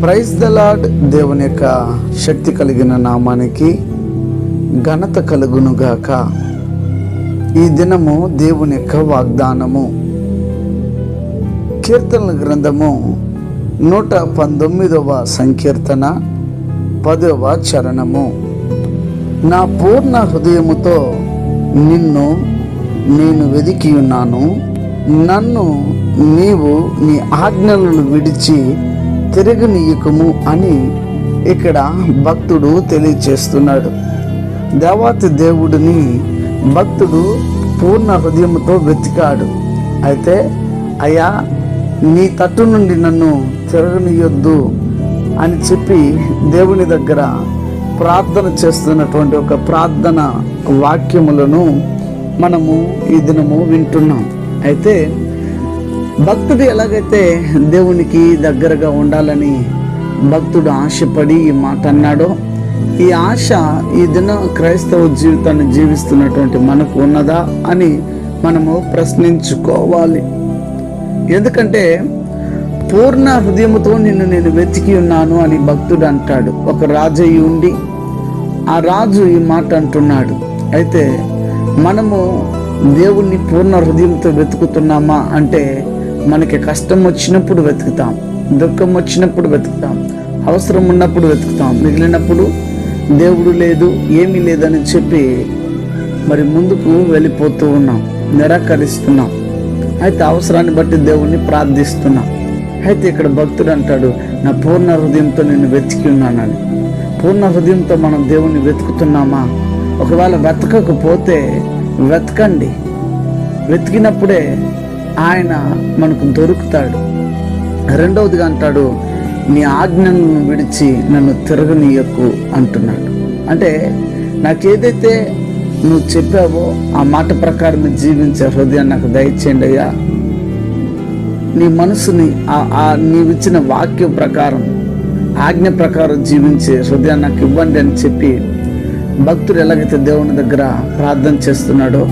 Praise the lord. దేవుని యొక్క శక్తి కలిగిన నామానికి ఘనత కలుగునుగాక. ఈ దినము దేవుని యొక్క వాగ్దానము కీర్తనల గ్రంథము 119వ సంకీర్తన 10వ చరణము. నా పూర్ణ హృదయముతో నిన్ను నేను వెదికి ఉన్నాను, నన్ను నీవు నీ ఆజ్ఞలను విడిచి తిరగనీయకము అని ఇక్కడ భక్తుడు తెలియచేస్తున్నాడు. దేవాతి దేవుడిని భక్తుడు పూర్ణ హృదయంతో వెతికాడు. అయితే అయ్యా, నీ తట్టు నుండి నన్ను తిరగనీయొద్దు అని చెప్పి దేవుని దగ్గర ప్రార్థన చేస్తున్నటువంటి ఒక ప్రార్థన వాక్యములను మనము ఈ దినము వింటున్నాం. అయితే భక్తుడు ఎలాగైతే దేవునికి దగ్గరగా ఉండాలని భక్తుడు ఆశపడి ఈ మాట అన్నాడో, ఈ ఆశ ఈ దిన క్రైస్తవ జీవితాన్ని జీవిస్తున్నటువంటి మనకు ఉన్నదా అని మనము ప్రశ్నించుకోవాలి. ఎందుకంటే పూర్ణ హృదయముతో నిన్ను నేను వెతికి ఉన్నాను అని భక్తుడు అంటాడు. ఒక రాజు అయి ఉండి ఆ రాజు ఈ మాట అంటున్నాడు. అయితే మనము దేవుణ్ణి పూర్ణ హృదయంతో వెతుకుతున్నామా అంటే, మనకి కష్టం వచ్చినప్పుడు వెతుకుతాం, దుఃఖం వచ్చినప్పుడు వెతుకుతాం, అవసరం ఉన్నప్పుడు వెతుకుతాం, మిగిలినప్పుడు దేవుడు లేదు, ఏమీ లేదని చెప్పి మరి ముందుకు వెళ్ళిపోతూ ఉన్నాం, నిరాకరిస్తున్నాం. అయితే అవసరాన్ని బట్టి దేవుణ్ణి ప్రార్థిస్తున్నాం. అయితే ఇక్కడ భక్తుడు అంటాడు, నా పూర్ణ హృదయంతో నేను వెతికి ఉన్నానని. పూర్ణ హృదయంతో మనం దేవుణ్ణి వెతుకుతున్నామా? ఒకవేళ వెతకకపోతే వెతకండి. వెతికినప్పుడే ఆయన మనకు దొరుకుతాడు. రెండవదిగా అంటాడు, నీ ఆజ్ఞలను విడిచి నన్ను తిరగనీయకు అంటున్నాడు. అంటే నాకేదైతే నువ్వు చెప్పావో ఆ మాట ప్రకారం జీవించే హృదయాన్ని నాకు దయచేయండి అయ్యా. నీ మనసుని నీవిచ్చిన వాక్యం ప్రకారం, ఆజ్ఞ ప్రకారం జీవించే హృదయాన్ని నాకు ఇవ్వండి అని చెప్పి భక్తుడు ఎలాగైతే దేవుని దగ్గర ప్రార్థన చేస్తున్నాడో,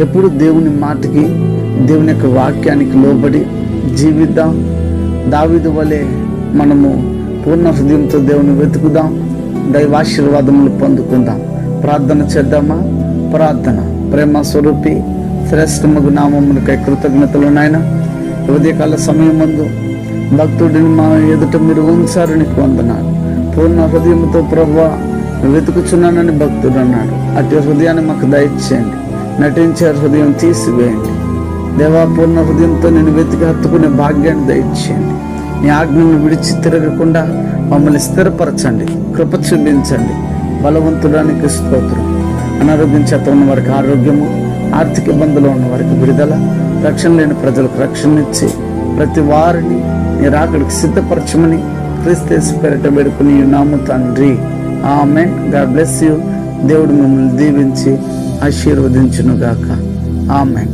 ఎప్పుడు దేవుని మాటకి, దేవుని యొక్క వాక్యానికి లోబడి జీవిద్దాం. దావీదు వలె మనము పూర్ణ హృదయంతో దేవుని వెతుకుదాం, దైవాశీర్వాదములు పొందుకుందాం. ప్రార్థన చేద్దామా? ప్రార్థన. ప్రేమ స్వరూపి శ్రేష్టమగు నామమునకై కృతజ్ఞతలు నాయన. ఉదయకాల సమయం ముందు భక్తుడిని మా ఎదుట మీరు ఉంచారు, నీకు వందనాలు. పూర్ణ హృదయంతో ప్రభువా వెతుకుచున్నానని భక్తుడు అన్నాడు. అటు హృదయాన్ని మాకు దయచేయండి. నటించే హృదయం తీసివేయండి దేవా. పూర్ణ హృదయంతో నేను వెతికి హత్తుకునే భాగ్యాన్ని దయచేయండి. నీ ఆజ్ఞను విడిచి తిరగకుండా మమ్మల్ని స్థిరపరచండి, కృప చూపించండి. బలవంతుడానికి స్తోత్రం. అనారోగ్యం చేత ఉన్న వారికి ఆరోగ్యము, ఆర్థిక ఇబ్బందులు ఉన్న వారికి విడుదల, రక్షణ లేని ప్రజలకు రక్షణ ఇచ్చి ప్రతి వారిని నీ రాకడికి సిద్ధపరచమని క్రీస్తు యేసు పేరిట వేడుకుని ఉన్నాము తండ్రి. ఆమేన్. God bless you. దేవుడు మిమ్మల్ని దీవించి ఆశీర్వదించును గాక. ఆమేన్.